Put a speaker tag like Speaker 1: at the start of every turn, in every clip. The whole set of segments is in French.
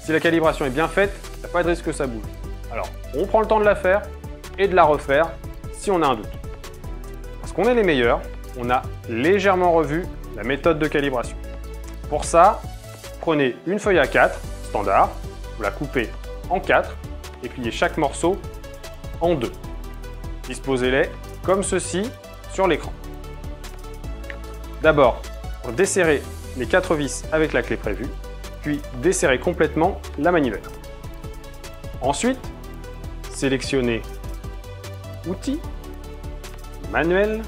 Speaker 1: Si la calibration est bien faite, il n'y a pas de risque que ça bouge. Alors, on prend le temps de la faire et de la refaire si on a un doute. Parce qu'on est les meilleurs, on a légèrement revu la méthode de calibration. Pour ça, prenez une feuille A4 standard, vous la coupez en 4 et pliez chaque morceau en 2. Disposez-les comme ceci sur l'écran. D'abord, desserrez les 4 vis avec la clé prévue, puis desserrez complètement la manivelle. Ensuite, sélectionnez Outils, Manuel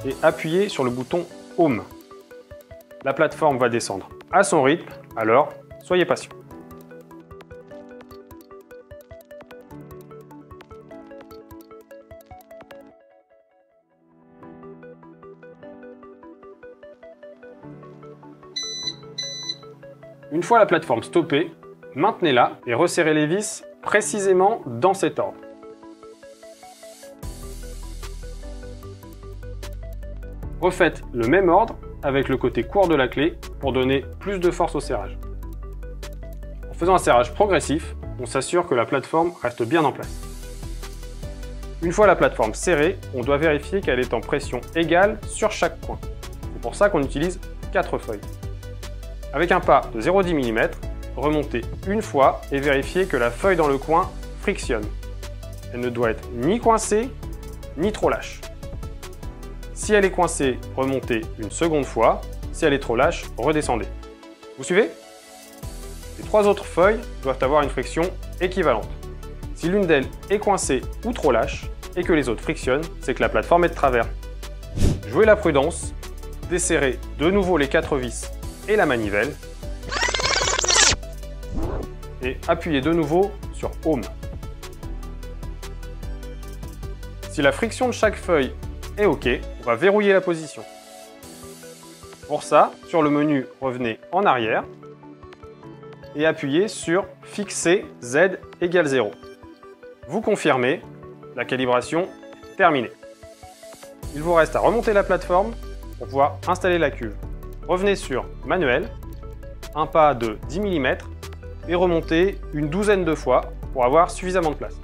Speaker 1: et appuyez sur le bouton Home. La plateforme va descendre à son rythme, alors soyez patient. Une fois la plateforme stoppée, maintenez-la et resserrez les vis précisément dans cet ordre. Refaites le même ordre avec le côté court de la clé pour donner plus de force au serrage. En faisant un serrage progressif, on s'assure que la plateforme reste bien en place. Une fois la plateforme serrée, on doit vérifier qu'elle est en pression égale sur chaque coin. C'est pour ça qu'on utilise 4 feuilles. Avec un pas de 0,10 mm, remontez une fois et vérifiez que la feuille dans le coin frictionne. Elle ne doit être ni coincée, ni trop lâche. Si elle est coincée, remontez une seconde fois. Si elle est trop lâche, redescendez. Vous suivez? Les 3 autres feuilles doivent avoir une friction équivalente. Si l'une d'elles est coincée ou trop lâche et que les autres frictionnent, c'est que la plateforme est de travers. Jouez la prudence, desserrez de nouveau les 4 vis et la manivelle et appuyez de nouveau sur Home. Si la friction de chaque feuille est OK, on va verrouiller la position. Pour ça, sur le menu, revenez en arrière et appuyez sur Fixer Z égale 0. Vous confirmez, la calibration est terminée. Il vous reste à remonter la plateforme pour pouvoir installer la cuve. Revenez sur Manuel, un pas de 10 mm et remontez une douzaine de fois pour avoir suffisamment de place.